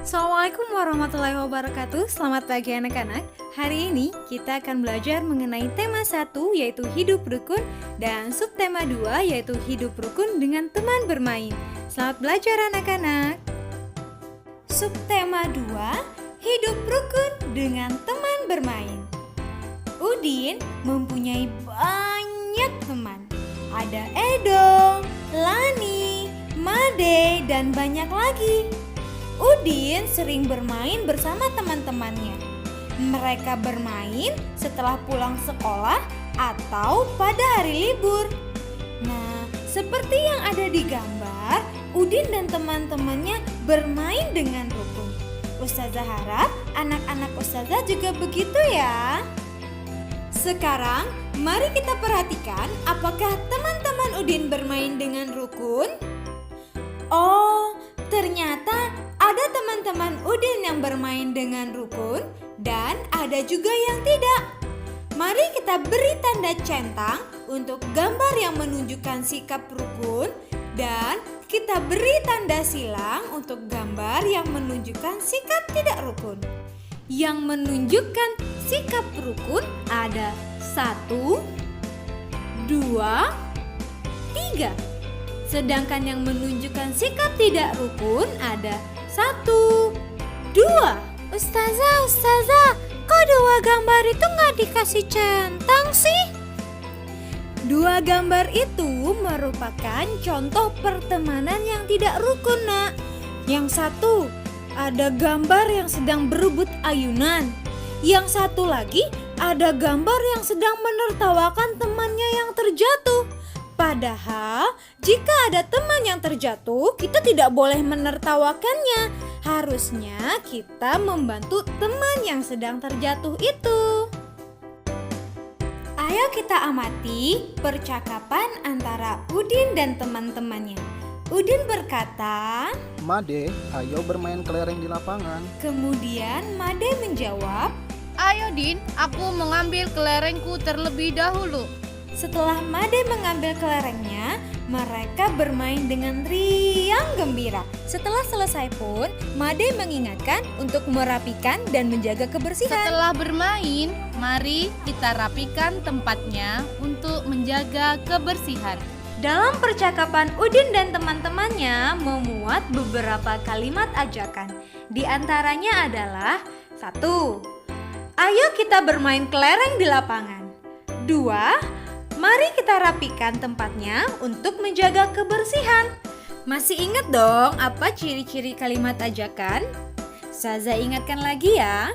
Assalamualaikum warahmatullahi wabarakatuh. Selamat pagi anak-anak. Hari ini kita akan belajar mengenai tema 1 yaitu hidup rukun dan subtema 2 yaitu hidup rukun dengan teman bermain. Selamat belajar anak-anak. Subtema 2, hidup rukun dengan teman bermain. Udin mempunyai banyak teman. Ada Edo, Lani, Made, dan banyak lagi. Udin sering bermain bersama teman-temannya. Mereka bermain setelah pulang sekolah atau pada hari libur. Nah, seperti yang ada di gambar, Udin dan teman-temannya bermain dengan rukun. Ustazah harap anak-anak Ustazah juga begitu ya. Sekarang, mari kita perhatikan apakah teman-teman Udin bermain dengan rukun? Oh, ternyata ada teman-teman Udin yang bermain dengan rukun dan ada juga yang tidak. Mari kita beri tanda centang untuk gambar yang menunjukkan sikap rukun dan kita beri tanda silang untuk gambar yang menunjukkan sikap tidak rukun. Yang menunjukkan sikap rukun ada 1, 2, 3. Sedangkan yang menunjukkan sikap tidak rukun ada 1, 2. Ustazah, kok 2 gambar itu nggak dikasih centang sih? 2 gambar itu merupakan contoh pertemanan yang tidak rukun, nak. Yang satu, ada gambar yang sedang berebut ayunan. Yang satu lagi, ada gambar yang sedang menertawakan temannya yang terjatuh. Padahal, jika ada teman yang terjatuh, kita tidak boleh menertawakannya. Harusnya kita membantu teman yang sedang terjatuh itu. Ayo kita amati percakapan antara Udin dan teman-temannya. Udin berkata, Made, ayo bermain kelereng di lapangan. Kemudian Made menjawab, Ayo Din, aku mengambil kelerengku terlebih dahulu. Setelah Made mengambil kelerengnya, mereka bermain dengan riang gembira. Setelah selesai pun, Made mengingatkan untuk merapikan dan menjaga kebersihan. Setelah bermain, mari kita rapikan tempatnya untuk menjaga kebersihan. Dalam percakapan, Udin dan teman-temannya memuat beberapa kalimat ajakan. Di antaranya adalah 1. Ayo kita bermain kelereng di lapangan. 2. Mari kita rapikan tempatnya untuk menjaga kebersihan. Masih ingat dong apa ciri-ciri kalimat ajakan? Saza ingatkan lagi ya.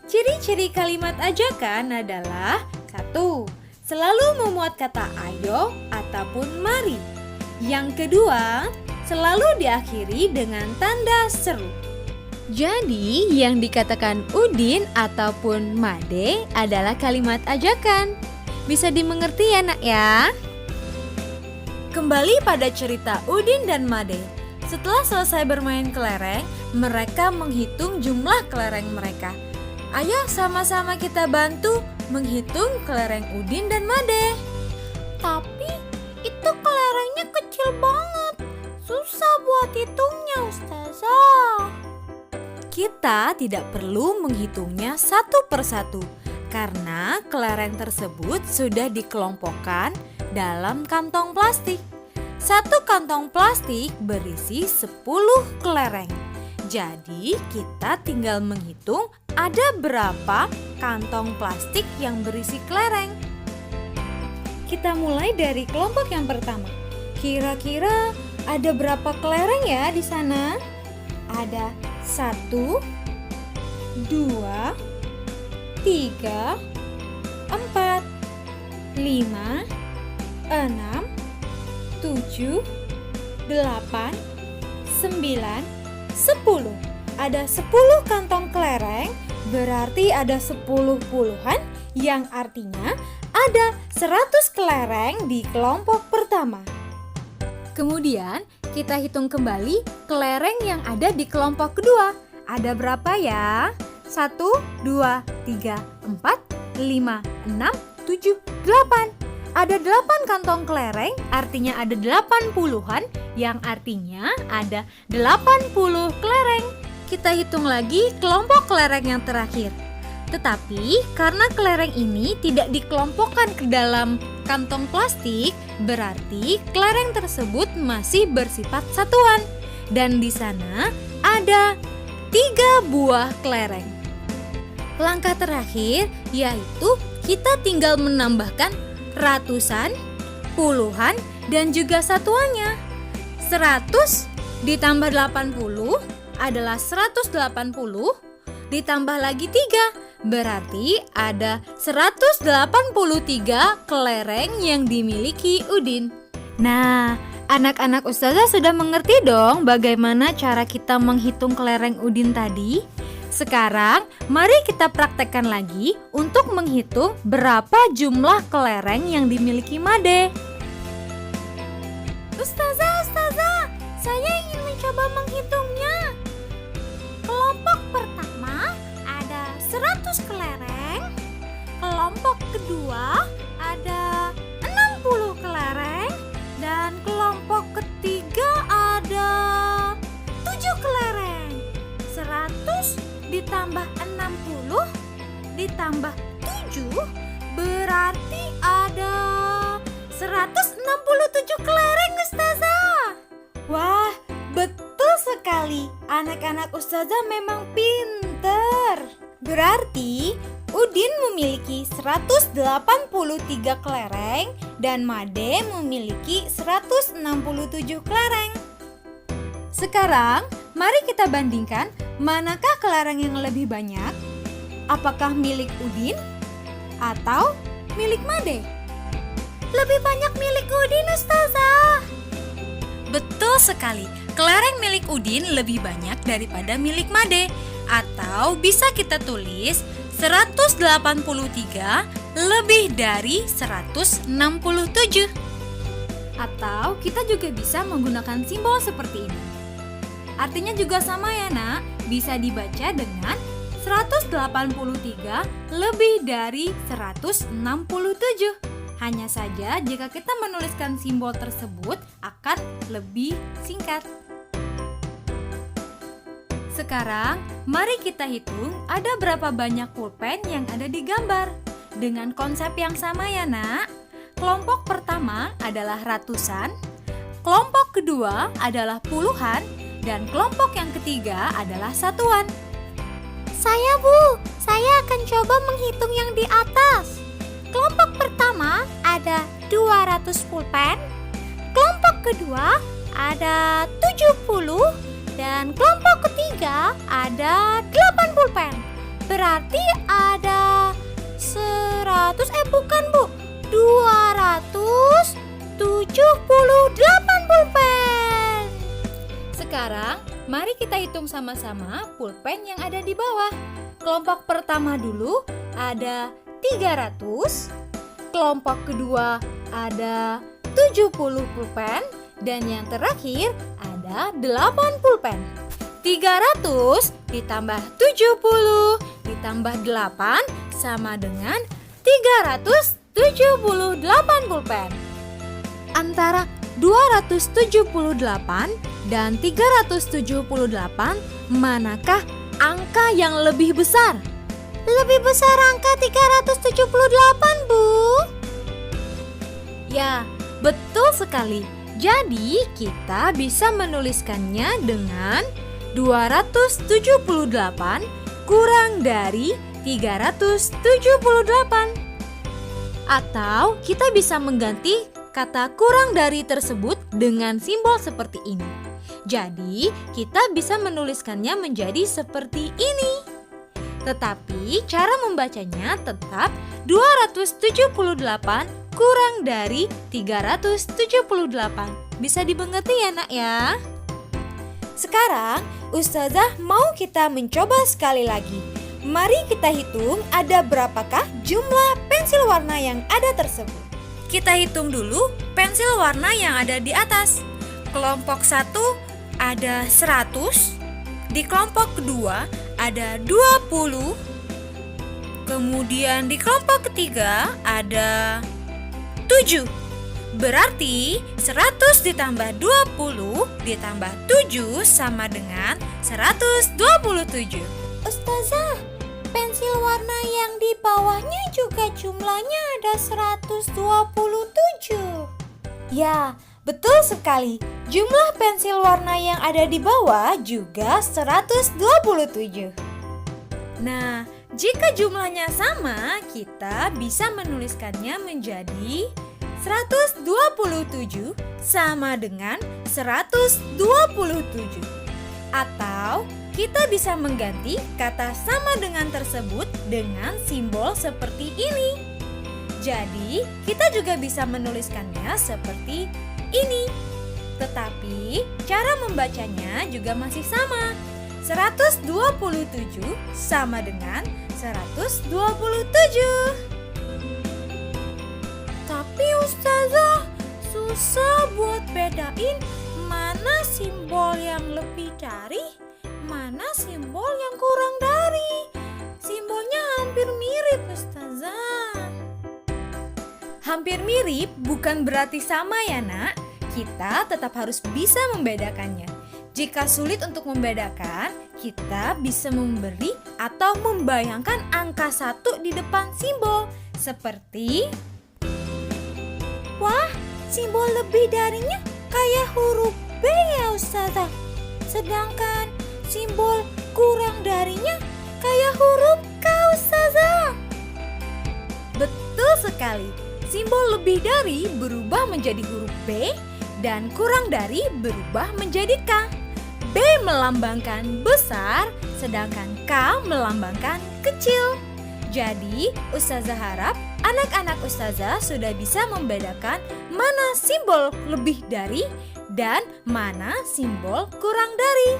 Ciri-ciri kalimat ajakan adalah 1. Selalu memuat kata ayo ataupun mari. Yang kedua, selalu diakhiri dengan tanda seru. Jadi yang dikatakan Udin ataupun Made adalah kalimat ajakan. Bisa dimengerti ya nak ya? Kembali pada cerita Udin dan Made. Setelah selesai bermain kelereng, mereka menghitung jumlah kelereng mereka. Ayo sama-sama kita bantu menghitung kelereng Udin dan Made. Tapi itu kelerengnya kecil banget. Susah buat hitungnya, Ustazah. Kita tidak perlu menghitungnya satu persatu. Karena kelereng tersebut sudah dikelompokkan dalam kantong plastik. Satu kantong plastik berisi 10 kelereng. Jadi kita tinggal menghitung ada berapa kantong plastik yang berisi kelereng. Kita mulai dari kelompok yang pertama. Kira-kira ada berapa kelereng ya di sana? Ada 1, 2, 3, 4, 5, 6, 7, 8, 9, 10. Ada 10 kantong kelereng, berarti ada 10 puluhan yang artinya ada 100 kelereng di kelompok pertama. Kemudian kita hitung kembali kelereng yang ada di kelompok kedua. Ada berapa ya? 1, 2, 3, 4, 5, 6, 7, 8. Ada 8 kantong kelereng, artinya ada 8 puluhan, yang artinya ada 80 kelereng. kita hitung lagi kelompok kelereng yang terakhir. Tetapi karena kelereng ini tidak dikelompokkan ke dalam kantong plastik, berarti kelereng tersebut masih bersifat satuan. Dan di sana ada 3 buah kelereng. Langkah terakhir yaitu kita tinggal menambahkan ratusan, puluhan, dan juga satuannya. 100 ditambah 80 adalah 180, ditambah lagi 3. Berarti ada 183 kelereng yang dimiliki Udin. Nah, anak-anak Ustazah sudah mengerti dong bagaimana cara kita menghitung kelereng Udin tadi? Sekarang, mari kita praktekkan lagi untuk menghitung berapa jumlah kelereng yang dimiliki Made. Ustazah, saya ingin mencoba menghitungnya. Kelompok pertama ada 100 kelereng, kelompok kedua ada 60 kelereng, dan kelompok ketiga ada 7 kelereng. 100 ditambah 60 ditambah 7 berarti ada 167 kelereng, Ustazah. Wah, betul sekali. Anak-anak Ustazah memang pinter. Berarti Udin memiliki 183 kelereng dan Made memiliki 167 kelereng. Sekarang, mari kita bandingkan manakah kelereng yang lebih banyak? Apakah milik Udin atau milik Made? Lebih banyak milik Udin, Ustazah. Betul sekali, kelereng milik Udin lebih banyak daripada milik Made. Atau bisa kita tulis 183 lebih dari 167. Atau kita juga bisa menggunakan simbol seperti ini. Artinya juga sama ya nak, bisa dibaca dengan 183 lebih dari 167. Hanya saja jika kita menuliskan simbol tersebut akan lebih singkat. Sekarang, mari kita hitung ada berapa banyak pulpen yang ada di gambar. Dengan konsep yang sama ya nak. Kelompok pertama adalah ratusan, kelompok kedua adalah puluhan, dan kelompok yang ketiga adalah satuan. Saya akan coba menghitung yang di atas. Kelompok pertama ada 200 pulpen, kelompok kedua ada 70, dan kelompok ketiga ada 8 pulpen. Berarti ada 278 pulpen. Sekarang, mari kita hitung sama-sama pulpen yang ada di bawah. Kelompok pertama dulu ada 300, kelompok kedua ada 70 pulpen, dan yang terakhir ada 8 pulpen. 300 ditambah 70 ditambah 8 sama dengan 378 pulpen. Antara 278 dan 378, manakah angka yang lebih besar? Lebih besar angka 378, Bu. Ya, betul sekali. Jadi, kita bisa menuliskannya dengan 278 kurang dari 378. Atau kita bisa mengganti kata kurang dari tersebut dengan simbol seperti ini. Jadi, kita bisa menuliskannya menjadi seperti ini. Tetapi cara membacanya tetap 278 kurang dari 378. Bisa dimengerti ya nak ya? Sekarang Ustazah mau kita mencoba sekali lagi. Mari kita hitung ada berapakah jumlah pensil warna yang ada tersebut. Kita hitung dulu pensil warna yang ada di atas. Kelompok 1 ada 100, di kelompok kedua ada 20, kemudian di kelompok ketiga ada 7. Berarti 100 ditambah 20 ditambah 7 sama dengan 127. Ustazah, pensil warna yang di bawahnya juga jumlahnya ada 127. Ya, betul sekali. Jumlah pensil warna yang ada di bawah juga 127. Nah, jika jumlahnya sama, kita bisa menuliskannya menjadi 127 sama dengan 127. Atau kita bisa mengganti kata sama dengan tersebut dengan simbol seperti ini. Jadi, kita juga bisa menuliskannya seperti ini. Tetapi, cara membacanya juga masih sama. 127 sama dengan 127. Tapi Ustazah, susah buat bedain mana simbol yang lebih dari, mana simbol yang kurang dari. Simbolnya hampir mirip, Ustazah. Hampir mirip bukan berarti sama ya, Nak. Kita tetap harus bisa membedakannya. Jika sulit untuk membedakan, kita bisa memberi atau membayangkan angka 1 di depan simbol. Seperti, wah, simbol lebih darinya kayak huruf B ya Ustazah. Sedangkan simbol kurang darinya kayak huruf K Ustazah. betul sekali. Simbol lebih dari berubah menjadi huruf B dan kurang dari berubah menjadi K. B melambangkan besar, sedangkan K melambangkan kecil. Jadi, Ustazah harap anak-anak Ustazah sudah bisa membedakan mana simbol lebih dari dan mana simbol kurang dari.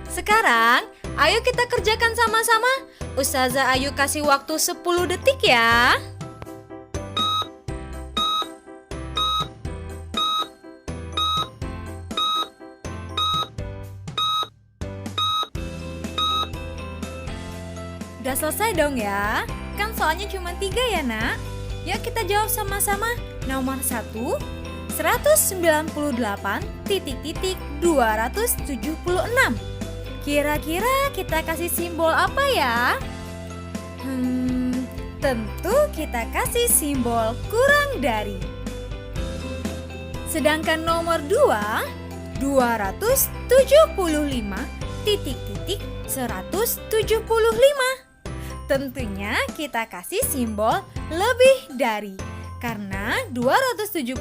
Sekarang, ayo kita kerjakan sama-sama. Ustazah Ayu kasih waktu 10 detik ya. Udah selesai dong ya? Kan soalnya cuma 3 ya, Nak? Yuk kita jawab sama-sama. Nomor 1, 198,276. Kira-kira kita kasih simbol apa ya? Tentu kita kasih simbol kurang dari. Sedangkan nomor 2, 275,175. Tentunya kita kasih simbol lebih dari, karena 275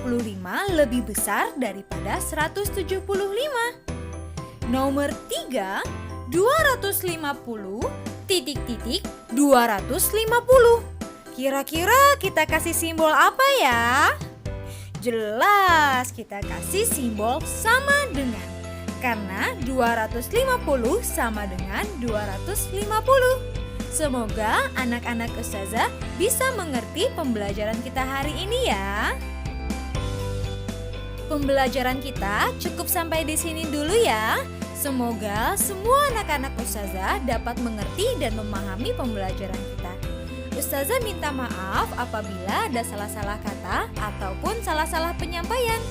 lebih besar daripada 175. Nomor 3, 250,250. Kira-kira kita kasih simbol apa ya? Jelas kita kasih simbol sama dengan, karena 250 sama dengan 250. Semoga anak-anak Ustazah bisa mengerti pembelajaran kita hari ini ya. Pembelajaran kita cukup sampai di sini dulu ya. Semoga semua anak-anak Ustazah dapat mengerti dan memahami pembelajaran kita. Ustazah minta maaf apabila ada salah-salah kata ataupun salah-salah penyampaian.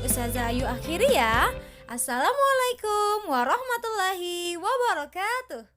Ustazah Ayu akhiri ya. Assalamualaikum warahmatullahi wabarakatuh.